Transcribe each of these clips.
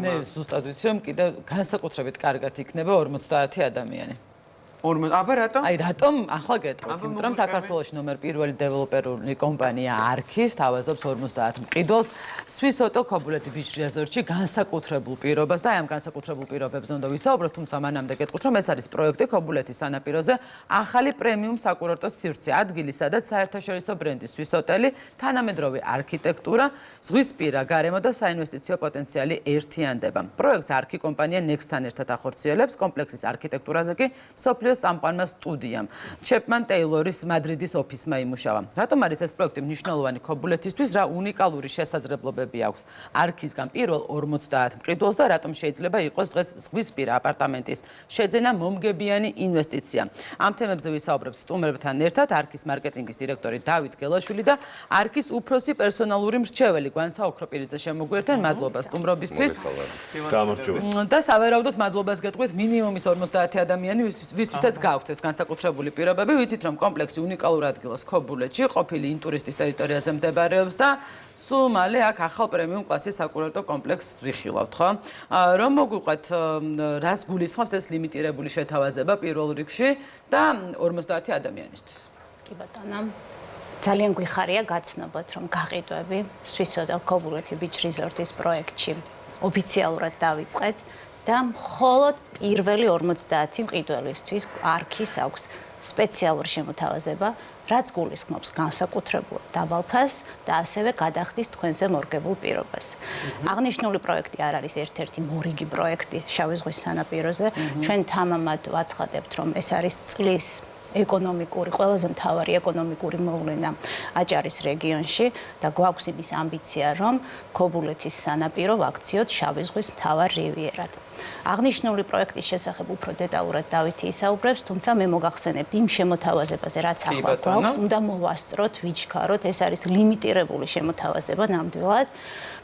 მე ზუსტად ვიცი რომ კიდევ განსაკუთრებით კარგად იქნება 50 ადამიანი. აბა რატომ? აი რატომ ახლა გეტყვით, იმიტომ რომ საქართველოს ნომერ პირველი დეველოპერული კომპანია არქის თავაზობს 50 მყიდველს Swiss Auto Kobuleti Beach Resort-ში განსაკუთრებულ პირობას და აი ამ განსაკუთრებულ პირობებზე უნდა ვისაუბროთ, თუმცა მანამდე გეტყვით, რომ ეს არის პროექტი Kobuleti-ის სანაპიროზე ახალი პრემიუმ საკურორტო სივრცე ადგილი, სადაც საერთაშორისო ბრენდის Swiss Hotel-ი, თანამედროვე არქიტექტურა, ზღვისპირა გარემო და საინვესტიციო პოტენციალი ერთიანდება. პროექტს არქი კომპანია Next-თან ერთად ახორციელებს, კომპლექსის არქიტექტურაზე კი სოფლიოს წამყვანმა სტუდიამ. ჩეპმან ტეილორის მადრიდის ოფისმა იმუშავა. რატომ არის ეს პროექტი მნიშვნელოვანი Kobuleti-ისთვის, რა უნიკალური შესაძლებლობები აქვს არქისგან პირველ 50 მყიდველს და რატომ შეიძლება იყოს დღეს ზღვისპირა აპარტამენტის შეძენა მომგებიანი ინვესტიცია. ამ თემებზე ვისაუბრებთ სტუმრებთან ერთად არქის მარკეტინგის დირექტორი დავით გელაშვილი და არქის უფროსი პერსონალური მრჩეველი გვანცა ოქროპირიძე შემოგვიერთდნენ. მადლობა სტუმრობისთვის. გამარჯობა. და სავარაუდოდ მადლობას გეტყვით მინიმუმის 50 ადამიანი ვისთვის გაქვთ ეს განსაკუთრებული პირობები, ვიცით რომ კომპლექსი უნიკალურ ადგილას Kobuleti-ში, ყოფილი ინტურისტის ტერიტორიაზე მდებარეობს და სულ მალე აქ ახალ პრემიუმ კლასის საკურორტო კომპლექსს ვიხილავთ, ხო? რომ მოგვიყვეთ, რას გულისხმობს ეს ლიმიტირებული შეთავაზება პირველ რიგში და 50 ადამიანისთვის. კი ბატონო. ძალიან გვიხარია გაცნობოთ, რომ გაყიდვები Swiss Auto Kobuleti Beach Resort-ის პროექტში ოფიციალურად დავიწყეთ. და მხოლოდ პირველი 50 მყიდველისთვის არქის აქვს სპეციალური შემოთავაზება, რაც გულისხმობს განსაკუთრებულ დაბალფას და ასევე გადახდის თქვენზე მორგებულ პირობას. აღნიშნული პროექტი არ არის ერთ-ერთი მორიგი პროექტი შავი ზღვის სანაპიროზე. ჩვენ თამამად ვაცხადებთ, რომ ეს არის წლის ეკონომიკური, ყველაზე მთავარი ეკონომიკური მოვლენა აჭარის რეგიონში და გვაქვს იმის ამბიცია, რომ Kobuleti-ის სანაპირო ვაქციოთ შავი ზღვის მთავარ რივიერად. აღნიშნული პროექტის შესახებ უფრო დეტალურად დავითი ისაუბრებს, თუმცა მე მოგახსენებთ იმ შემოთავაზებაზე, რაც ახლა გვაქვს, უნდა მოვასწროთ, ვიჩქაროთ, ეს არის ლიმიტირებული შემოთავაზება ნამდვილად.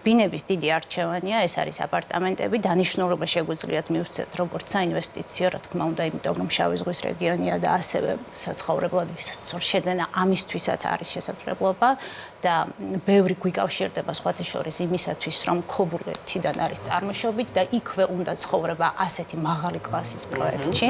ბინების დიდი არჩევანია, ეს არის აპარტამენტები, დანიშნულება შეგვიძლიათ მივცეთ როგორც საინვესტიციო, რა თქმა უნდა, იმიტომ რომ შავი ზღვის რეგიონია და ასევე საცხოვრებლად ვისაც შეძენა ამისთვისაც არის შესაძლებლობა და ბევრი გვიკავშირდება სხვათა შორის იმისათვის, რომ Kobuleti-დან არის წარმოშობით და იქვე უნდა ცხოვრება ასეთი მაღალი კლასის პროექტში.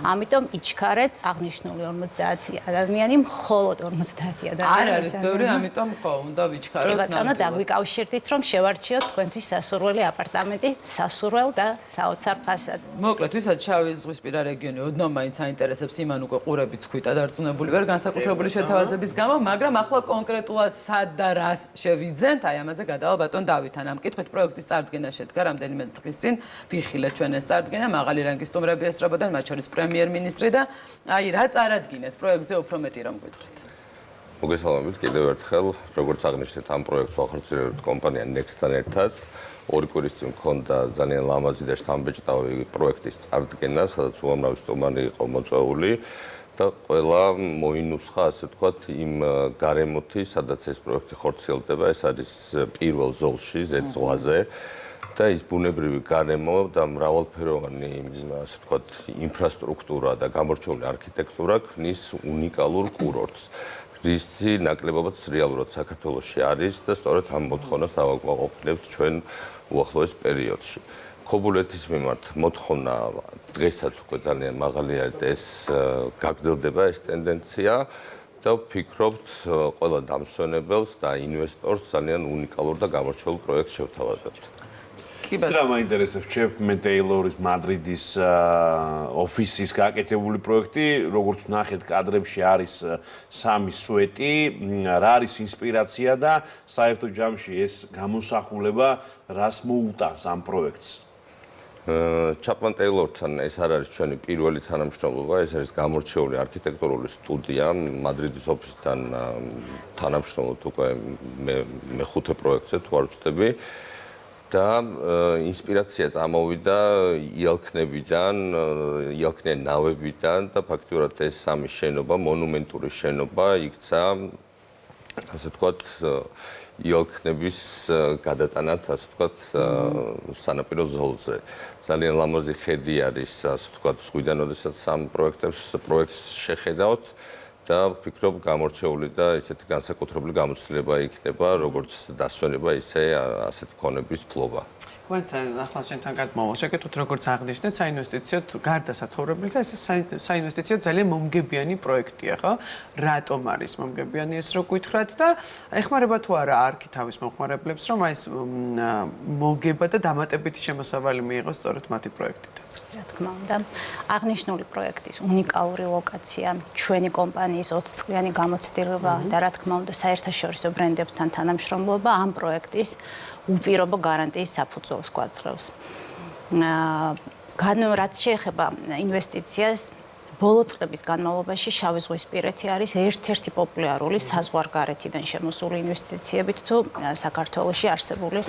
ამიტომ იჩქარეთ აღნიშნული 50 ადამიანი, მხოლოდ 50 ადამიანი. არ არის ბევრი, ამიტომ ხო, უნდა ვიჩქაროთ. ბატონო, დაგვიკავშირდით, რომ შევარჩიოთ თქვენთვის სასურველი აპარტამენტი, სასურველ და საოცარ ფასად. მოკლედ, ვისაც შავი ზღვისპირა რეგიონი ოდნავ მაინც აინტერესებს, იმან უკვე ყურებიც ხვითა დარწმუნებული ვარ განსაკუთრებული შეთავაზების გამო, მაგრამ ახლა კონკრეტულად სად და რას შევიძენთ, აი ამაზე გადავალ ბატონ დავითთან. ამ კითხვით პროექტის წარდგენა შედგა რამდენიმე დღის წინ. ვიხილეთ ჩვენ ეს წარდგენა, მაღალი რანგის სტუმრები ესწრებოდნენ, მათ შორის პრემიერ-მინისტრი და აი რა წარადგინეთ პროექტზე უფრო მეტი რომ გითხრით. მოგესალმებით კიდევ ერთხელ, როგორც აღნიშნეთ, ამ პროექტს ვახორციელებთ კომპანია Next-თან ერთად. ორი კვირის წინ მქონდა ძალიან ლამაზი და შთამბეჭდავი პროექტის წარდგენა, სადაც უამრავი სტუმარი იყო მოწვეული და ყველა მოინუსხა, ასე ვთქვათ, იმ გარემოთი, სადაც ეს პროექტი ხორციელდება, ეს არის პირველ ზოლში, ზეწვაზე. და ის ბუნებრივი გარემო და მრავალფეროვანი, ასე ვთქვათ, ინფრასტრუქტურა და გამორჩეული არქიტექტურა ქმნის უნიკალურ კურორტს. ისი ნაკლებობაც რეალურად საქართველოში არის და სწორედ ამ მოთხოვნას დავაკმაყოფილებთ ჩვენ უახლოეს პერიოდში. Kobuleti-ის მიმართ მოთხოვნა დღესაც უკვე ძალიან მაღალი არის და ეს გაგრძელდება ეს ტენდენცია და ვფიქრობთ ყველა დამსვენებელს და ინვესტორს ძალიან უნიკალურ და გამორჩეულ პროექტს შევთავაზებთ. ის რა მაინტერესებს ჩეპმენ ტეილორის მადრიდის ოფისის გაკეთებული პროექტი, როგორც ნახეთ კადრებში არის სამი სვეტი, რა არის ინსპირაცია და საერთო ჯამში ეს გამოსახულება რას მოუტანს ამ პროექტს? ჩეპმენ ტეილორთან ეს არ არის ჩვენი პირველი თანამშრომლობა, ეს არის გამორჩეული არქიტექტურული სტუდია მადრიდის ოფისთან თანამშრომლობთ უკვე მეხუთე პროექტზე თუ არ ვცდები. და ინსპირაცია წამოვიდა იალქნიან ნავებიდან და ფაქტიურად ეს სამი შენობა, მონუმენტური შენობა იქცა, ასე ვთქვათ, იალქნების გადატანად, ასე ვთქვათ, სანაპირო ზოლზე. ძალიან ლამაზი ხედი არის, ასე ვთქვათ, ზღვიდან, როდესაც ამ პროექტს შეხედავთ. და ვფიქრობ გამორჩეული და ესეთი განსაკუთრებული გამოცდილება იქნება როგორც დასვენება ისე ასეთი ქონების ფლობა. თქვენც ახლა შენთან გადმოვალ. შეკეთოთ როგორც აღნიშნეთ, საინვესტიციო გარდა საცხოვრებლისა, ეს საინვესტიციო ძალიან მომგებიანი პროექტია, ხო? რატომ არის მომგებიანი ეს რო გითხრათ და ეხმარება თუ არა არქი თავის მომხმარებლებს, რომ ეს მოგება და დამატებითი შემოსავალი მიიღოს სწორედ მათი პროექტიდან. რა თქმა უნდა, აღნიშნული პროექტის უნიკალური ლოკაცია, ჩვენი კომპანიის 20 წლიანი გამოცდილება და რა თქმა უნდა, საერთაშორისო ბრენდებთან თანამშრომლობა ამ პროექტის უპირობო გარანტიის საფუძველს გვაძლევს. რაც შეეხება ინვესტიციას, ბოლო წლების განმავლობაში შავი ზღვისპირეთი არის ერთ-ერთი პოპულარული საზღვარგარეთიდან შემოსული ინვესტიციებით თუ საქართველოში არსებული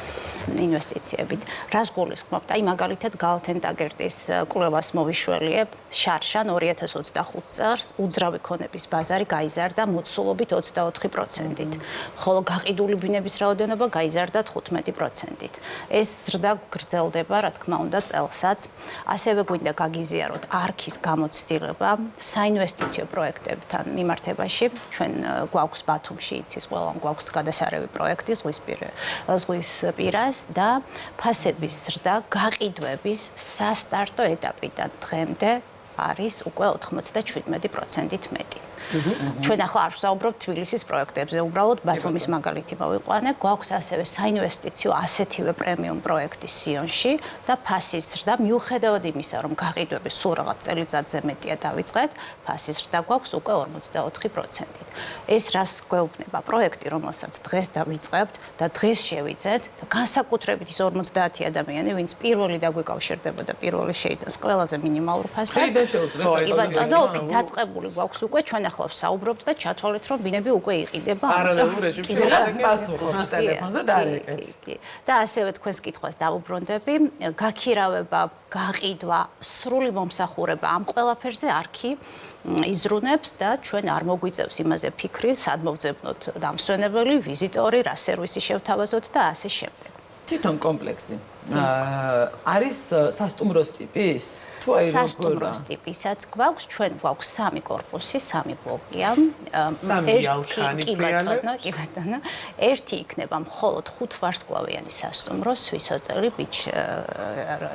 ინვესტიციებით. რას გულისხმობთ? აი მაგალითად გალთენ-ტაგერტის კვლევას მოვიშველიებ, შარშან 2025 წელს უძრავი ქონების ბაზარი გაიზარდა მოცულობით 24%-ით, ხოლო გაყიდული ბინების რაოდენობა გაიზარდა 15%-ით. ეს ზრდა გრძელდება, რა თქმა უნდა, წელსაც. ასევე გვინდა გაგიზიაროთ არქის გამოცდილება საინვესტიციო პროექტებთან მიმართებაში. ჩვენ გვაქვს ბათუმში იცის ყველამ გვაქვს გადასარევი პროექტი ზღვისპირას და ფასების ზრდა გაყიდვების სასტარტო ეტაპიდან დღემდე არის უკვე 97%-ით მეტი. ჩვენ ახლა არ ვსაუბრობთ თბილისის პროექტებზე, უბრალოდ ბათუმის მაგალითი მოვიყვანე. გვაქვს ასევე საინვესტიციო ასეთივე პრემიუმ პროექტი სიონში და ფასის ზრდა მიუხედავად იმისა, რომ გაყიდვები სულ რაღაც წელიწადზე მეტია დავიწყეთ, ფასის ზრდა გვაქვს უკვე 44%-ით. ეს რას გვეუბნება? პროექტი, რომელსაც დღეს დავიწყებთ და დღეს შევიძეთ, განსაკუთრებით ის 50 ადამიანი, ვინც პირველი დაგვიკავშირდება და პირველი შეიძენს ყველაზე მინიმალურ ფასად. კი ბატონო, დაწყებული გვაქვს უკვე ჩვენ ახლა საუბრობთ და ჩათვალეთ, რომ ბინები უკვე იყიდება. პარალელურ რეჟიმში პასუხობს ტელეფონზე და არ ეკეთებს. და ასევე თქვენს კითხვას დავუბრუნდები, გაქირავება, გაყიდვა, სრული მომსახურება ამ ყველაფერზე არქი იზრუნებს და ჩვენ არ მოგვიწევს იმაზე ფიქრი, სად მოვძებნოთ დამსვენებელი, ვიზიტორი, რა სერვისი შევთავაზოთ და ასე შემდეგ. თვითონ კომპლექსი არის სასტუმროს ტიპის? თუ აი როგორ სასტუმროს ტიპისაც გვაქვს, ჩვენ გვაქვს 3 კორპუსი, 3 ბლოკია. კი ბატონო, ერთი იქნება მხოლოდ 5 ვარსკვლავიანი სასტუმრო სვის ოტელი ბიჩ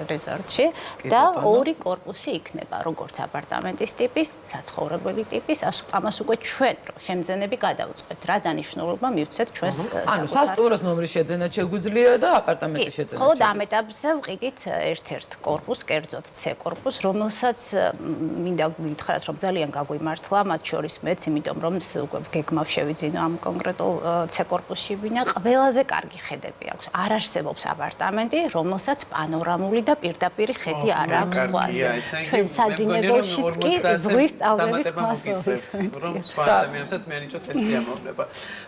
რეზორტში და 2 კორპუსი იქნება როგორც აპარტამენტის ტიპის, საცხოვრებელი ტიპის, ამას უკვე ჩვენ შემძენები გადავწყვეტ, რა დანიშნულება მივცეთ ჩვენს ანუ სასტუმროს ნომრის შეძენა შეგვიძლია და აპარტამენტის შეძენა. ხოლო ამ ეტაპზე ვყიდით ერთ-ერთ კორპუსს, კერძოდ C კორპუსს, რომელსაც მინდა გითხრათ, რომ ძალიან გაგვიმართლა, მათ შორის მეც, იმიტომ რომ უკვე გეგმა შევიძინო ამ კონკრეტულ C კორპუსში ვინა, ყველაზე კარგი ხედები აქვს. არ არსებობს აპარტამენტი, რომელსაც პანორამული და პირდაპირი ხედი არ აქვს ზღვაზე. ჩვენ საძინებელშიც კი ზღვის ტალღების ხმასწავლის. რომ სხვა ადამიანებსაც მიანიჭოთ ეს სიამოვნება.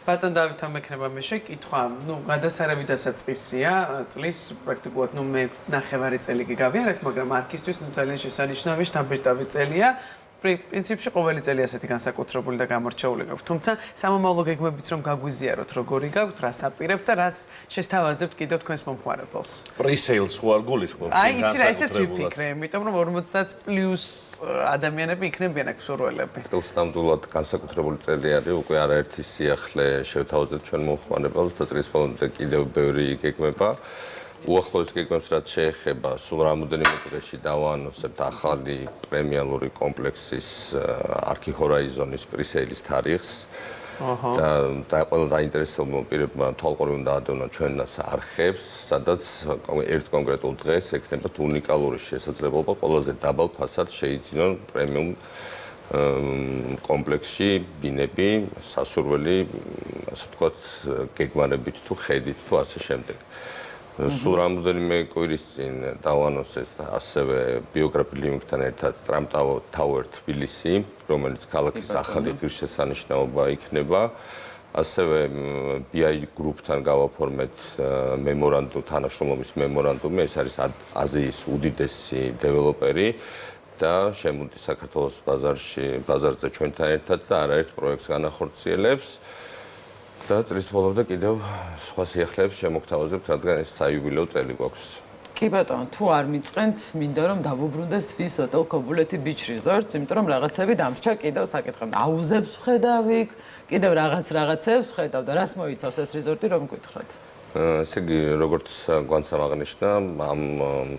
ბატონ დავით ამექნება მე შეკითხვა, გადასარევი დასაწყისია წლის პრაქტიკულად მე ნახევარი წელი გიგავიარეთ, მაგრამ არქისთვის ძალიან შესანიშნავი შთამბეჭდავი წელია. პრინციპში ყოველი წელი ასეთი განსაკუთრებული და გამორჩეული გაქვთ. თუმცა სამომავლო გეგმებიც რომ გაგვიზიაროთ, როგორი გაქვთ, რას აპირებთ და რას შესთავაზებთ კიდევ თქვენს მომხმარებელს. პრისეილს ხო არ გულისხმობთ? აი, იცი რა, ესეც ვიფიქრე, იმიტომ რომ 50 პლუს ადამიანები იქნებიან აქ მსურველები. წელს ნამდვილად განსაკუთრებული წელი არის, უკვე არაერთი სიახლე შევთავაზეთ ჩვენ მომხმარებელს და წლის ბოლომდე კიდევ ბევრი გეგმება. უახლოეს გეგმებს რაც შეეხება, სულ რამოდენიმე დღეში დავაანონსებთ ახალი პრემიალური კომპლექსის არქი ჰორაიზონის პრისეილის თარიღს. და ყველა დაინტერესებულ პირებმა თვალყური უნდა აადევნონ ჩვენს არხებს, სადაც ერთ კონკრეტულ დღეს ექნებათ უნიკალური შესაძლებლობა ყველაზე დაბალ ფასად შეიძინონ პრემიუმ კომპლექსში ბინები, სასურველი, ასე ვთქვათ, გეგმარებით თუ ხედით თუ ასე შემდეგ. სულ რამოდენიმე კვირის წინ დავაანონსეთ ასევე ბიოგრაფიულ ლინკთან ერთად Trump Tower თბილისი, რომელიც ქალაქის ახალი ღირსშესანიშნაობა იქნება. ასევე BI Group-თან გავაფორმეთ თანაშრომლობის მემორანდუმი, ეს არის აზიის უდიდესი დეველოპერი და შემოდის საქართველოს ბაზარზე ჩვენთან ერთად და არაერთ პროექტს განახორციელებს. და წლის ბოლომდე კიდევ სხვა სიახლეებს შემოგთავაზებთ, რადგან ეს საიუბილეო წელი გვაქვს. კი ბატონო, თუ არ მიწყენთ, მინდა რომ დავუბრუნდეს Swiss Hotel Kobuleti Beach Resorts, იმიტომ რომ რაღაცები დამრჩა კიდევ საკითხები. აუზებს ვხედავ იქ, კიდევ რაღაცებს ვხედავ და რას მოიცავს ეს რეზორტი, რომ გითხრათ? ესე იგი, როგორც გვანცამ აღნიშნა, ამ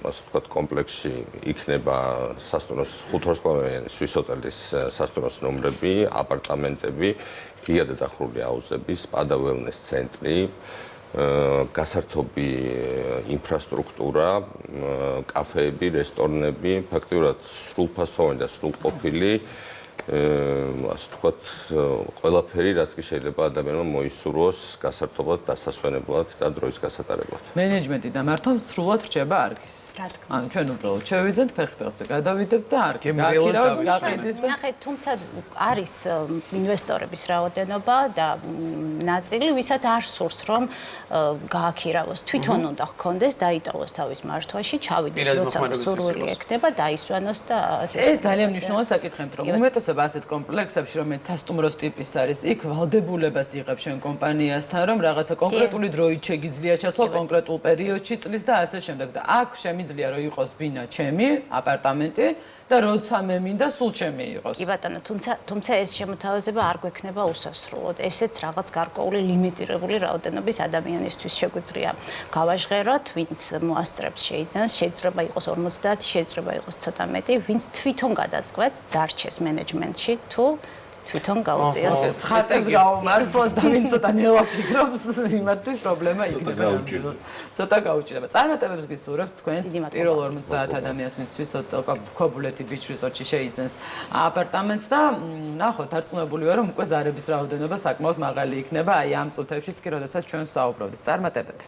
ასე ვთქვათ კომპლექსში იქნება სასტუმროს 5-ვარსკვლავიანი სვის ჰოტელის სასტუმროს ნომრები, აპარტამენტები, ღია და დახურული აუზები, სპა და ველნეს ცენტრი, გასართობი ინფრასტრუქტურა, კაფეები, რესტორნები, ფაქტიურად სრულფასოვანი და სრულყოფილი ასე ვთქვათ, ყველაფერი, რაც კი შეიძლება ადამიანმა მოისურვოს გასართობად, დასასვენებლად და დროის გასატარებლად. მენეჯმენტი და მართო სრულად რჩება არქის. რა თქმა ანუ ჩვენ უბრალოდ შევიძენთ ფეხბურთზე, გადავიდებთ და არქი გემრიელად გაქირავებს, დავისვენებთ. გაყიდის და ნახეთ, თუმცა არის ინვესტორების რაოდენობა და ნაწილი, ვისაც არ სურს, რომ გააქირავოს, თვითონ უნდა ჰქონდეს, დაიტოვოს თავის მართვაში, ჩავიდეს, პირადი როცა მოხმარების სურვილი იყოს. ექნება, დაისვენოს და ეს ძალიან მნიშვნელოვანი საკითხია, რომ უმეტესობა ასეთ კომპლექსებში, რომელიც სასტუმროს ტიპის არის, იქ ვალდებულებას იღებს შენ კომპანიასთან, რომ რაღაცა კონკრეტული დროით შეგიძლია ჩასვლა კონკრეტულ პერიოდში წლის და ასე შემდეგ. და აქ შემიძლია რომ იყოს ბინა ჩემი, აპარტამენტი და როცა მე მინდა სულ ჩემი იყოს. კი ბატონო, თუმცა ეს შემოთავაზება არ გვექნება უსასრულოდ. ესეც რაღაც გარკვეული ლიმიტირებული რაოდენობის ადამიანისთვის შეგვიძლია გავაჟღეროთ, ვინც მოასწრებს შეიძენს, შეიძლება იყოს 50, შეიძლება იყოს ცოტა მეტი, ვინც თვითონ გადაწყვეტს, დარჩეს მენეჯმენტში თუ თვითონ გაუწიოს. ცხადებს გაუმართლოთ და ვინ ცოტა ნელა ფიქრობს, იმათთვის პრობლემა იქნება. ცოტა გაუჭირდება. წარმატებებს გისურვებთ თქვენს პირველ 40 საათ ადამიანს, ვინც სვის ჰოტელ ქობულეთი ბიჩ რიზორტში შეიძენს აპარტამენტს და ნახოთ, დარწმუნებული ვარ, რომ უკვე ზარების რაოდენობა საკმაოდ მაღალი იქნება აი ამ წუთებშიც კი, როდესაც ჩვენ ვსაუბრობთ. წარმატებები.